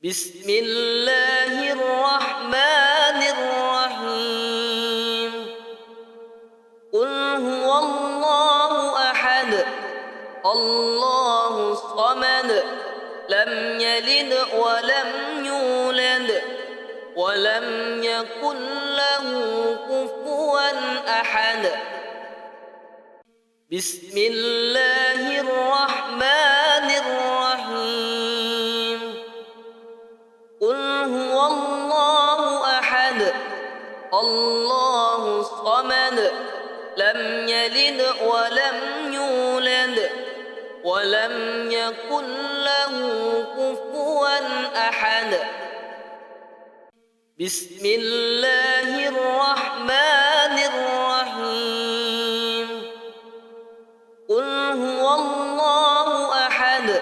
بسم الله الرحمن الرحيم قل هو الله أحد الله الصمد لم يلد ولم يولد ولم يكن له كفوا أحد بسم الله الرحمن الرحيم قل هو الله أحد الله الصمد لم يلد ولم يولد ولم يكن له كفوا أحد بسم الله الرحمن الرحيم قل هو الله أحد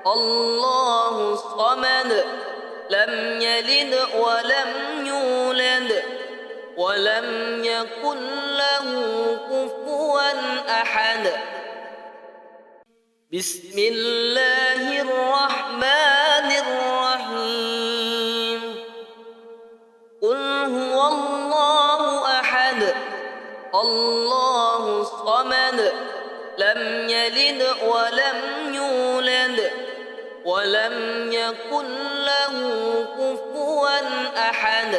الله الصمد لم يلد ولم يولد ولم يكن له كفوا أحد بسم الله الرحمن الرحيم قل هو الله أحد الله الصمد لم يلد ولم يولد ولم يكن له كفوا أحد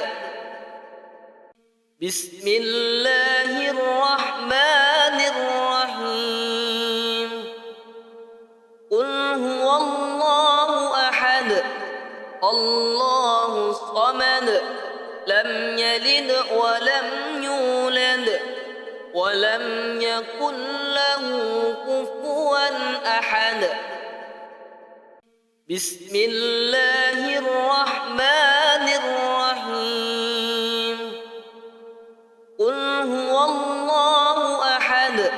بسم الله الرحمن الرحيم قل هو الله أحد الله الصمد لم يلد ولم يولد ولم يكن له كفوا أحد بسم الله الرحمن الرحيم قل هو الله أحد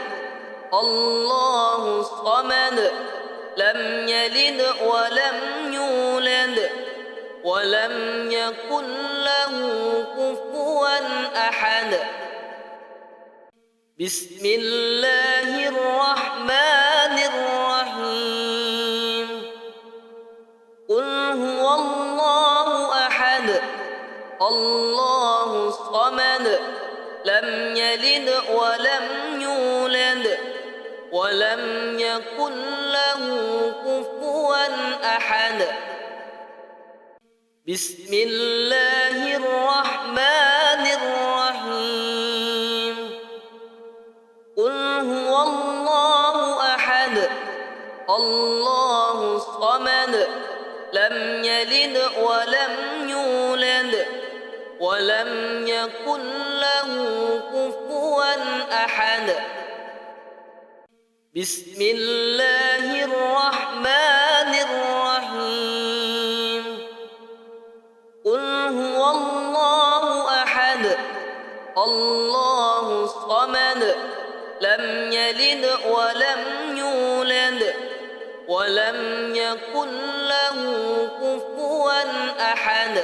الله الصمد لم يلد ولم يولد ولم يكن له كفوا أحد بسم الله الرحمن الرحيم قل هو الله أحد الله الصمد لم يلد ولم يولد ولم يكن له كفوا أحد بسم الله الرحمن الرحيم قل هو الله أحد الله الصمد لم يلد ولم يولد ولم يكن له كفوا أحد بسم الله الرحمن الرحيم قل هو الله أحد الله الصمد لم يلد ولم يولد ولم يكن له كفوا أحد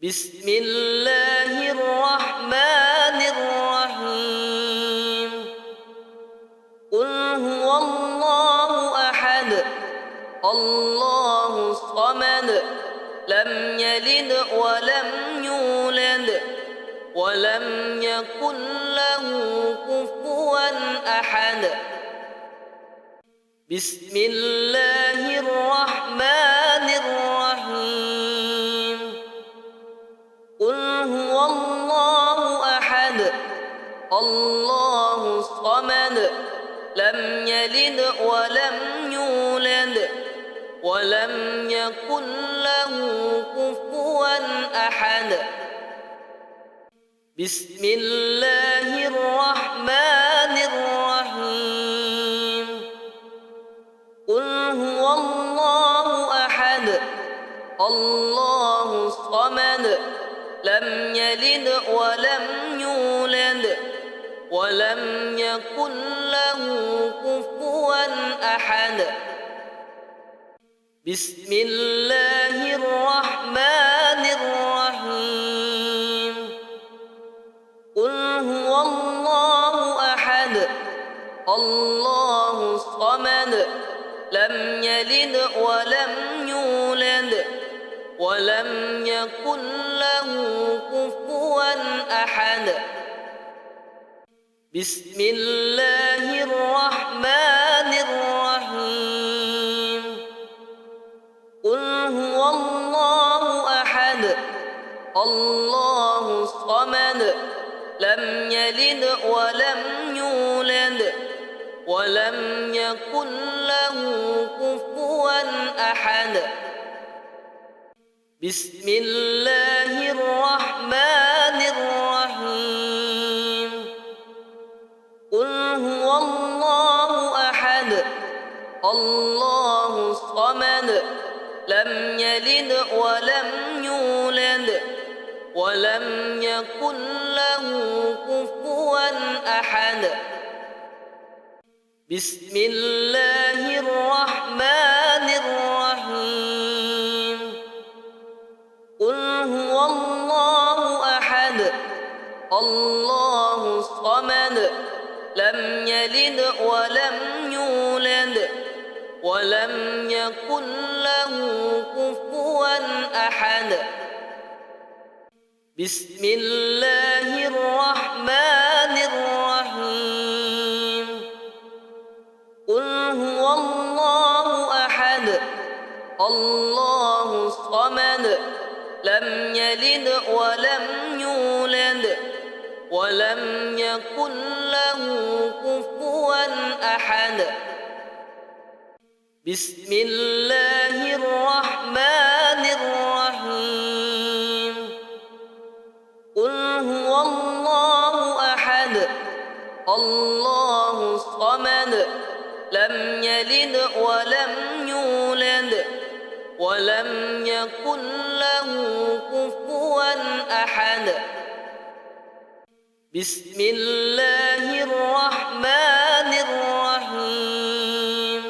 بسم الله الرحمن الرحيم قل هو الله أحد الله الصمد لم يلد ولم يولد ولم يكن له كفوا أحد بسم الله الرحمن الرحيم قل هو الله أحد الله الصمد لم يلد ولم يولد ولم يكن له كفوا أحد بسم الله الرحمن الرحيم قل هو الله أحد الله الصمد لم يلد ولم يولد ولم يكن له كفوا أحد بسم الله الرحمن الرحيم قل هو الله أحد الله الصمد لم يلد ولم يولد ولم يكن له كفوا أحد بسم الله الرحمن الرحيم قل هو الله أحد الله الصمد لم يلد ولم يولد ولم يكن له كفوا أحد بسم الله الرحمن الرحيم قل هو الله أحد الله الصمد لم يلد ولم يولد ولم يكن له كفوا أحد بسم الله الرحمن الرحيم قل هو الله أحد الله الصمد لم يلد ولم يولد ولم يكن له كفوا أحد بسم الله الرحمن الرحيم قل هو الله أحد الله الصمد لم يلد ولم يولد ولم يكن له كفوا أحد بسم الله الرحمن الرحيم قل هو الله أحد الله الصمد لم يلد ولم يولد ولم يكن له كفوا أحد بسم الله الرحمن الرحيم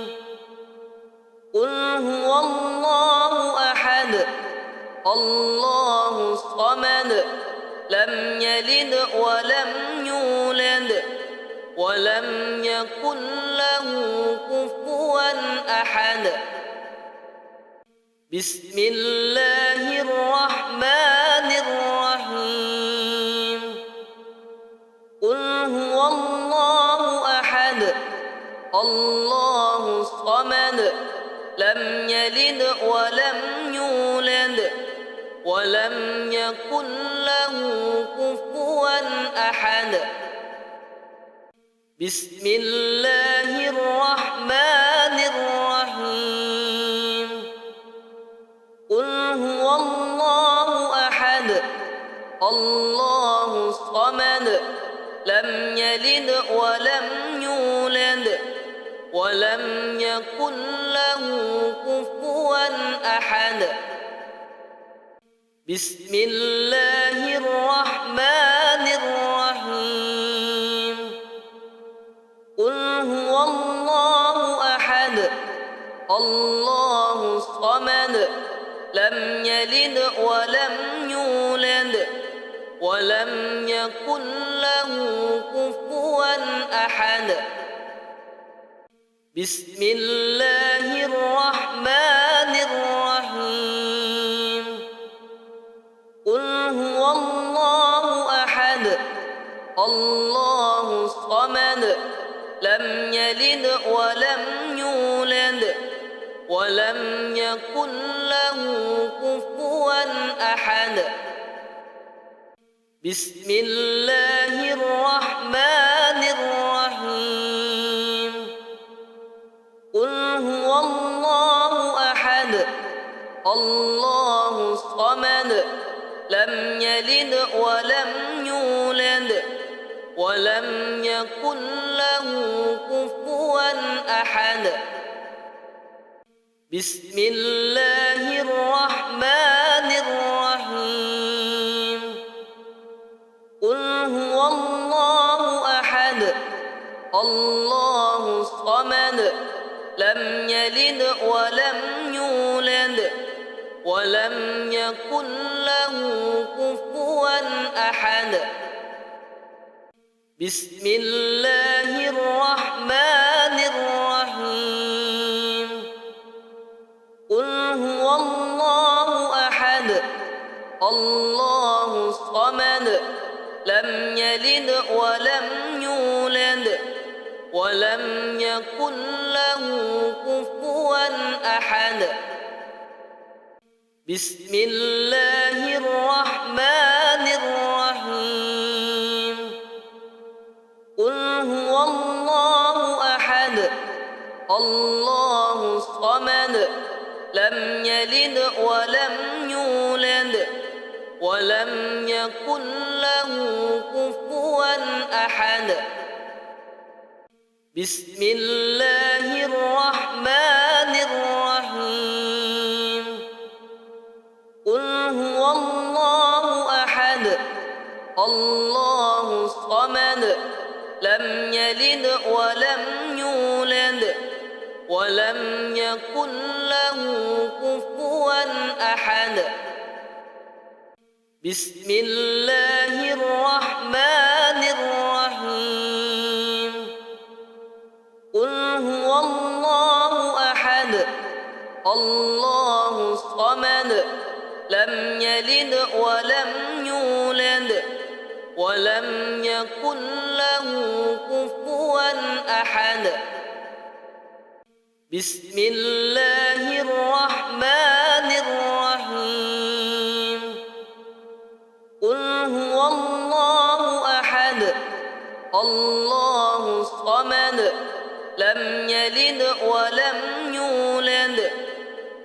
قل هو الله أحد الله الصمد لم يلد ولم يولد ولم يكن له كفوا أحد بسم الله الرحمن الرحيم قل هو الله أحد الله الصمد لم يلد ولم يولد ولم يكن له كفوا أحد بسم الله الرحمن الرحيم قل هو الله أحد الله الصمد لم يلد ولم يولد ولم يكن له كفوا أحد بسم الله الرحمن الرحيم قل هو الله أحد الله الصمد لم يلد ولم يولد ولم يكن له كفوا أحد بسم الله الرحمن الرحيم قل هو الله أحد الله الصمد لم يلد ولم يولد ولم يكن له كفوا أحد بسم الله الرحمن الرحيم قل هو الله أحد الله الصمد لم يلد ولم يولد ولم يكن له كفوا أحد بسم الله الرحمن الرحيم قل هو الله أحد الله الصمد لم يلد ولم يولد ولم يكن له كفوا أحد بسم الله الرحمن الرحيم قل هو الله أحد الله الصمد لم يلد ولم يولد ولم يكن له كفوا أحد بسم الله الرحمن الرحيم قل هو الله أحد الله الصمد لم يلد ولم يولد ولم يكن له كفوا أحد بسم الله الرحمن الرحيم قل هو الله أحد الله الصمد لم يلد ولم يولد ولم يكن له كفوا أحد بسم الله الرحمن الرحيم قل هو الله أحد الله الصمد لم يلد ولم يولد ولم يكن له كفوا أحد بسم الله الرحمن الرحيم قل هو الله أحد الله الصمد لم يلد ولم يولد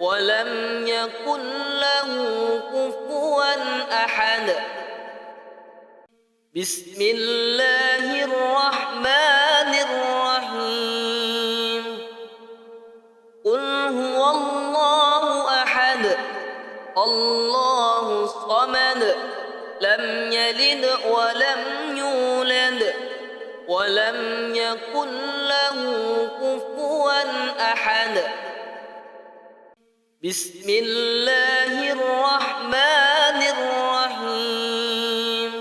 ولم يكن له كفوا أحد بسم الله الرحمن الرحيم قل هو الله أحد الله الصمد لم يلد ولم يولد ولم يكن له كفوا أحد بسم الله الرحمن الرحيم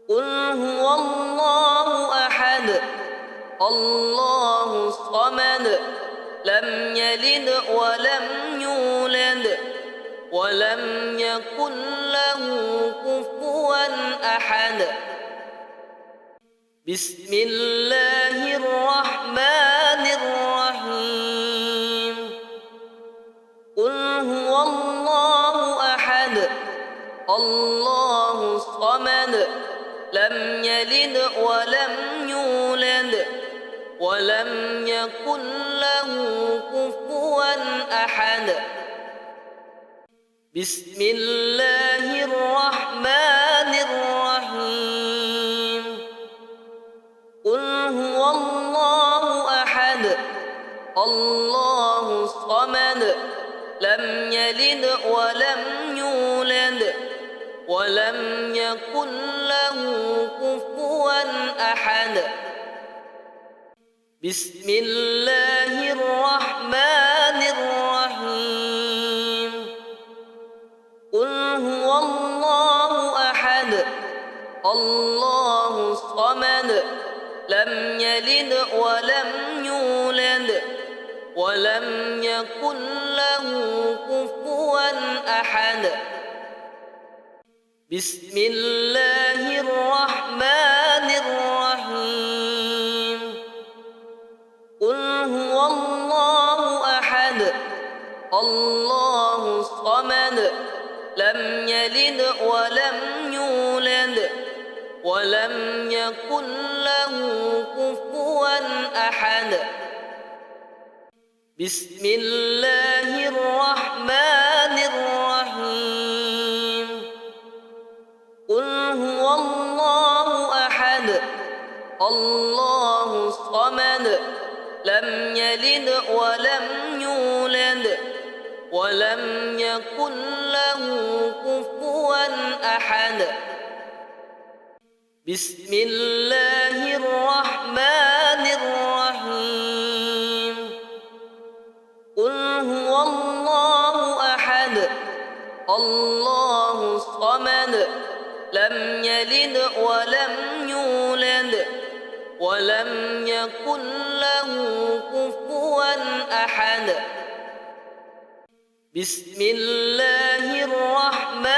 قل هو الله أحد الله الصمد لم يلد ولم يولد ولم يكن له كفوا أحد بسم الله الرحمن الرحيم قل هو الله أحد الله الصمد لم يلد ولم يولد ولم يكن له كفوا أحد بسم الله الرحمن الرحيم قل هو الله أحد الله الصمد لم يلد ولم يولد ولم يكن له كفوا أحد بسم الله الرحمن الرحيم قل هو الله أحد الله الصمد لم يلد ولم يولد ولم يكن له كفوا أحد بسم الله الرحمن الرحيم قل هو الله أحد الله الصمد لم يلد ولم يولد ولم يكن له كفوا أحد بسم الله الرحمن الرحيم قل هو الله أحد الله الصمد لم يلد ولم يولد ولم يكن له كفوا أحد بسم الله الرحمن الرحيم قل هو الله أحد الله الصمد لم يلد ولم يولد ولم يكن له كفوا أحد بسم الله الرحمن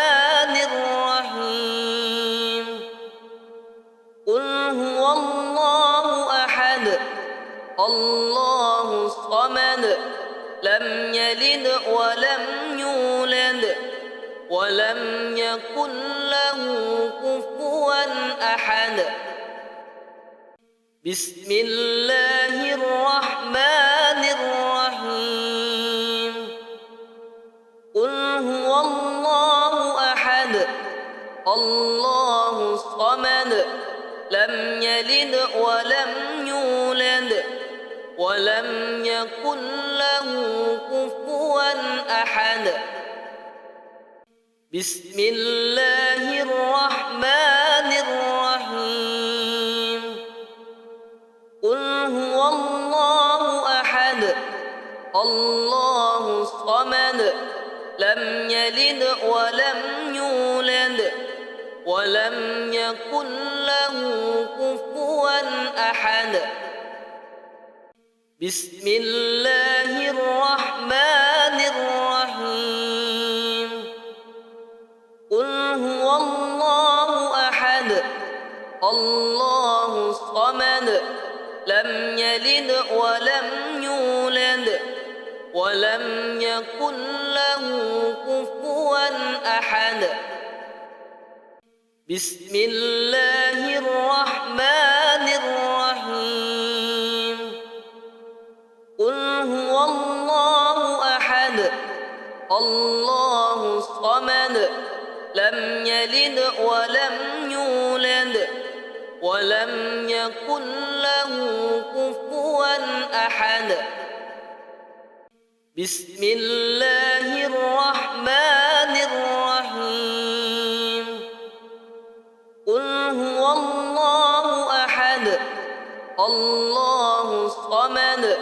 يلد ولم يولد ولم يكن له كفوا أحد بسم الله الرحمن الرحيم قل هو الله أحد الله الصمد لم يلد ولم يولد ولم يكن له كفوا أحد بسم الله الرحمن الرحيم قل هو الله أحد الله الصمد لم يلد ولم يولد ولم يكن له كفوا أحد بسم الله الرحمن الرحيم قل هو الله أحد الله الصمد لم يلد ولم يولد ولم يكن له كفوا أحد بسم الله الرحمن الرحيم قل هو الله أحد الله الصمد لم يلد ولم يولد ولم يكن له كفوا أحد بسم الله الرحمن الرحيم قل هو الله أحد الله الصمد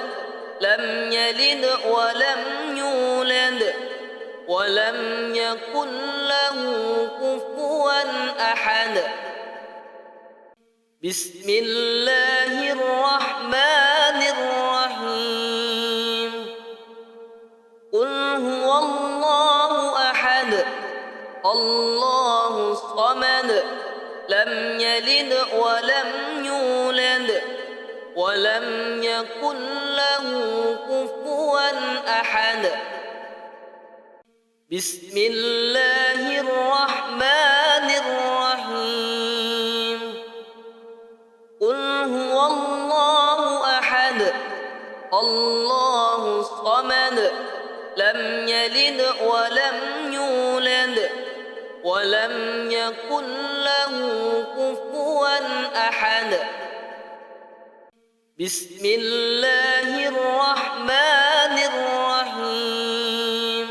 لم يلد ولم يولد ولم يكن له كفوا أحد بسم الله الرحمن الرحيم قل هو الله أحد الله الصمد لم يلد ولم يولد ولم يكن له كفوا أحد بسم الله الرحمن الرحيم قل هو الله أحد الله الصمد لم يلد ولم يولد ولم يكن له كفوا أحد بسم الله الرحمن الرحيم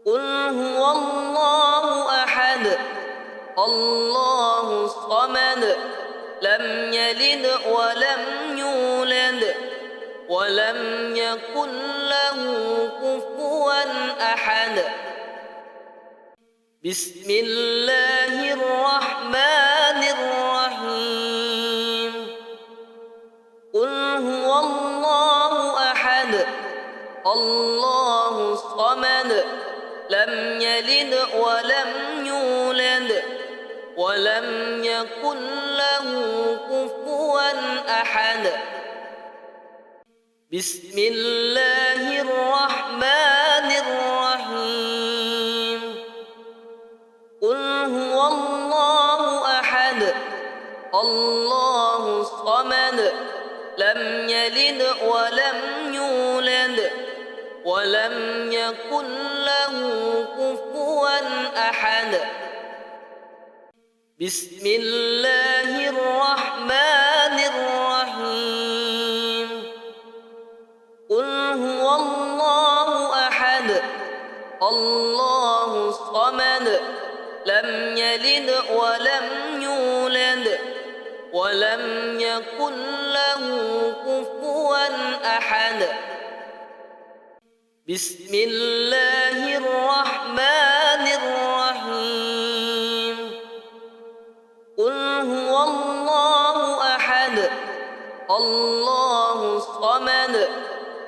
قل هو الله أحد الله الصمد لم يلد ولم يولد ولم يكن له كفوا أحد بسم الله الرحمن الرحيم قل هو الله أحد الله الصمد لم يلد ولم يولد ولم يكن له كفوا أحد بسم الله الرحمن الرحيم قل هو الله أحد الله الصمد لم يلد ولم يولد ولم يكن له كفوا أحد بسم الله الرحمن الرحيم قل هو الله أحد الله الصمد لم يلد ولم يولد ولم يكن له كفوا أحد بسم الله الرحمن الرحيم قل هو الله أحد الله الصمد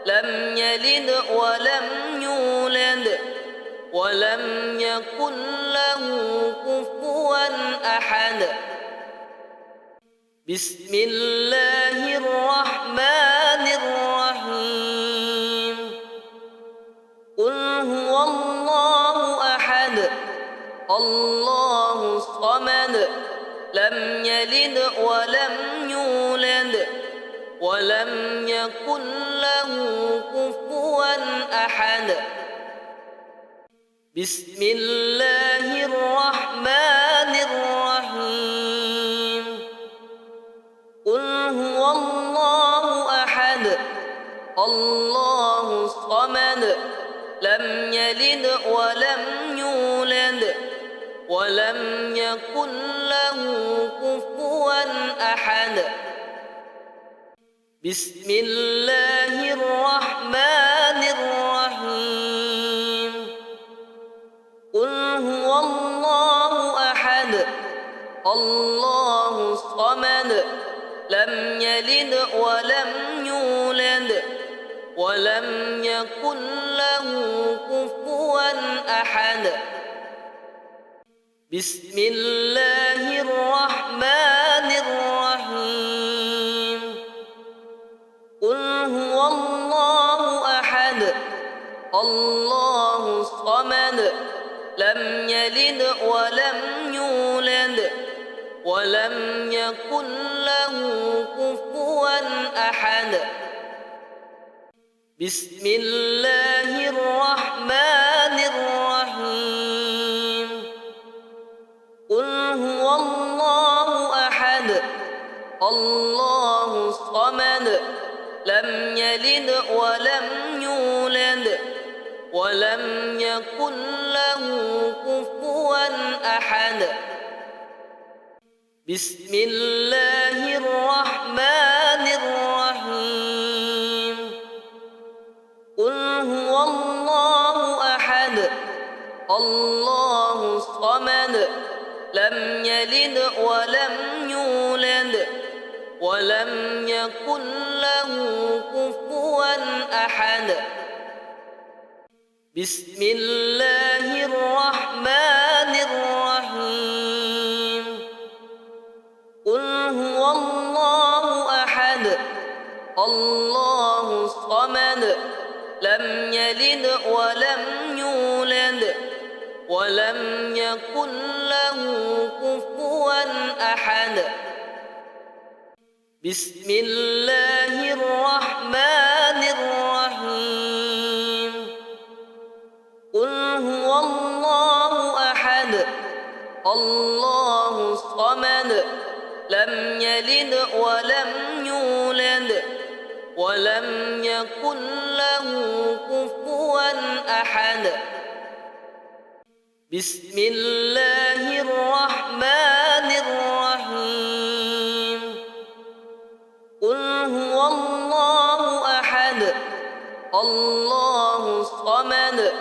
لم يلد ولم يولد ولم يكن له كفوا أحد بسم الله الرحمن الرحيم الله الصمد لم يلد ولم يولد ولم يكن له كفوا أحد بسم الله الرحمن الرحيم قل هو الله أحد الله الصمد لم يلد ولم يولد ولم يكن له كفوا أحد بسم الله الرحمن الرحيم قل هو الله أحد الله الصمد لم يلد ولم يولد ولم يكن له كفوا أحد بسم الله الرحمن الرحيم قل هو الله أحد الله الصمد لم يلد ولم يولد ولم يكن له كفوا أحد بسم الله الرحمن الرحيم قل هو الله أحد الله الصمد لم يلد ولم يولد ولم يكن له كفوا أحد بسم الله الرحمن الرحيم قل هو الله أحد الله الصمد لم يلد ولم يولد ولم يكن له كفوا أحد بسم الله الرحمن الرحيم قل هو الله أحد الله الصمد لم يلد ولم يولد ولم يكن له كفوا أحد بسم الله الرحمن الرحيم قل هو الله أحد الله الصمد لم يلد ولم يولد ولم يكن له كفوا أحد بسم الله الرحمن الرحيم قل هو الله أحد الله الصمد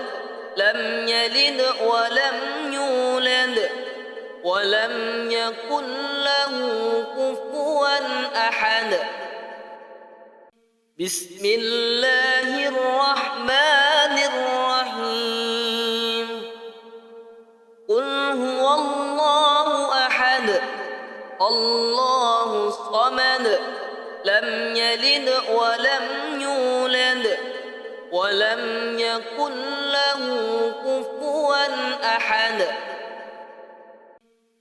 لم يلد ولم يولد ولم يكن له كفوا أحد بسم الله الرحمن الرحيم قل هو الله أحد الله الصمد لم يلد ولم يولد ولم يكن له كفوا أحد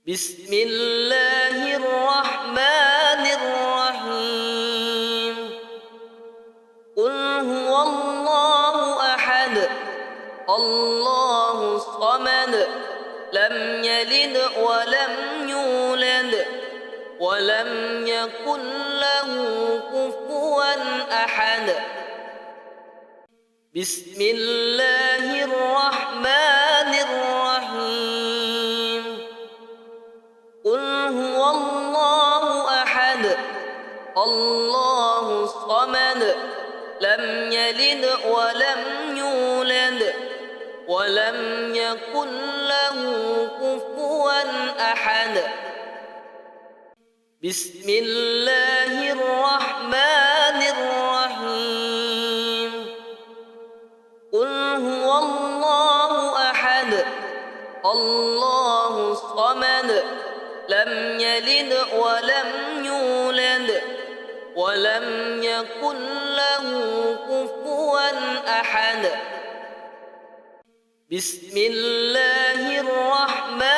بسم الله الرحمن الرحيم قل هو الله أحد الله الصمد لم يلد ولم يولد ولم يكن له كفوا أحد بسم الله الرحمن الرحيم قل هو الله أحد الله الصمد لم يلد ولم يولد ولم يكن له كفوا أحد بسم الله الرحمن الرحيم قل هو الله أحد الله الصمد لم يلد ولم يولد ولم يكن له كفوا أحد بسم الله الرحمن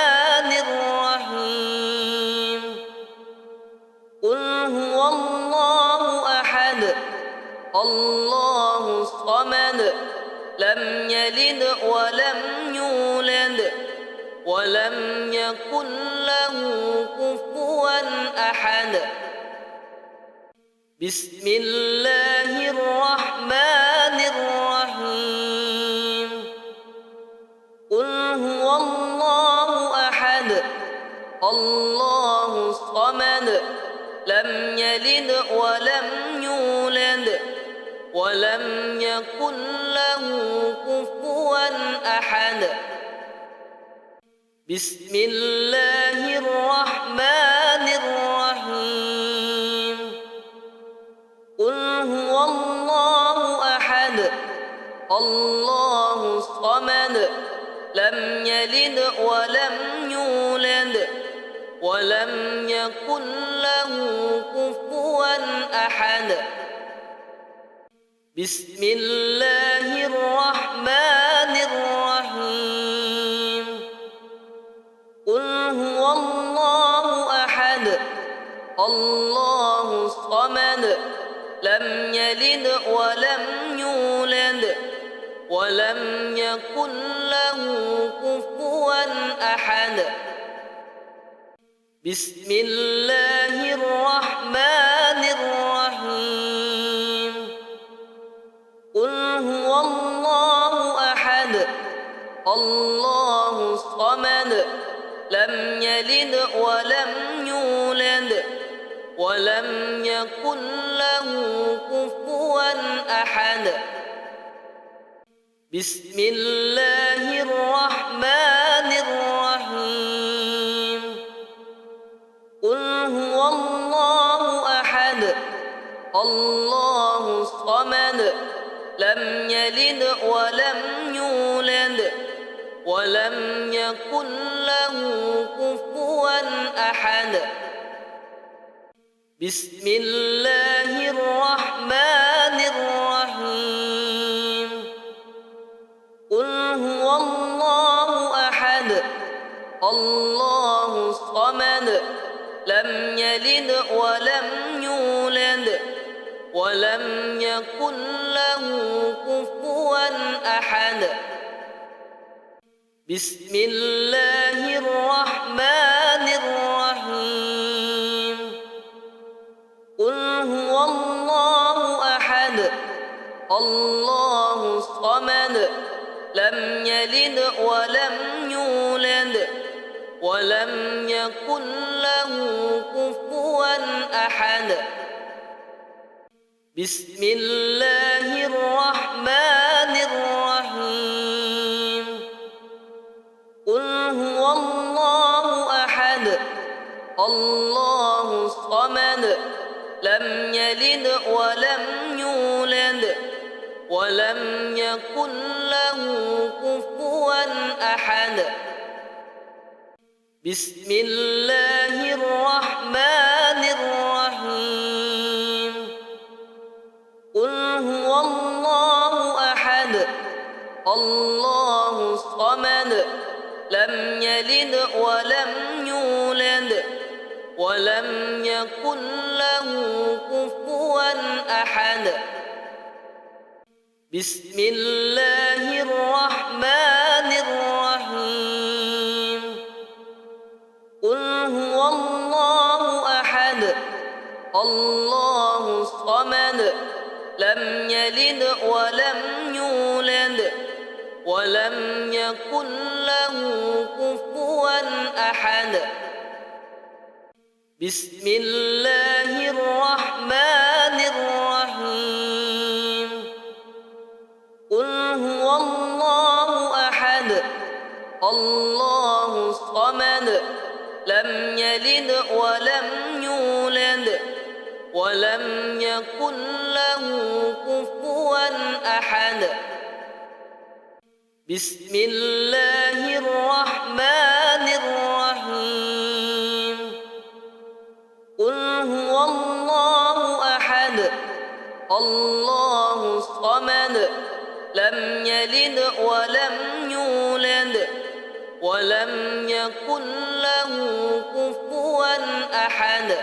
لم يلد ولم يولد ولم يكن له كفوا أحد بسم الله الرحمن الرحيم قل هو الله أحد الله الصمد لم يلد ولم يولد ولم يكن له كفوا أحد بسم الله الرحمن الرحيم قل هو الله أحد الله الصمد لم يلد ولم يولد ولم يكن له كفوا أحد بسم الله الرحمن الرحيم قل هو الله أحد الله الصمد لم يلد ولم يولد ولم يكن له كفوا أحد بسم الله الرحمن الرحيم قل هو الله أحد الله الصمد لم يلد ولم يولد ولم يكن له كفوا أحد بسم الله الرحمن الرحيم قل هو الله أحد الله الصمد لم يلد ولم يولد ولم يكن له كفوا أحد بسم الله الرحمن الرحيم قل هو الله أحد الله الصمد لم يلد ولم يولد ولم يكن له كفوا أحد بسم الله الرحمن الرحيم قل هو الله أحد الله الصمد لم يلد ولم يولد ولم يكن له كفوا أحد بسم الله الرحمن الرحيم قل هو الله أحد الله الصمد لم يلد ولم يولد ولم يكن له كفوا أحد بسم الله الرحمن الرحيم قل هو الله أحد الله الصمد لم يلد ولم يولد ولم يكن له كفوا أحد بسم الله الرحمن الرحيم قل هو الله أحد الله الصمد لم يلد ولم يولد ولم يكن له كفوا أحد بسم الله الرحمن الرحيم قل هو الله أحد الله الصمد لم يلد ولم يولد ولم يكن له كفوا أحد بسم الله الرحمن الرحيم قل هو الله أحد الله الصمد لم يلد ولم يولد ولم يكن له كفوا أحد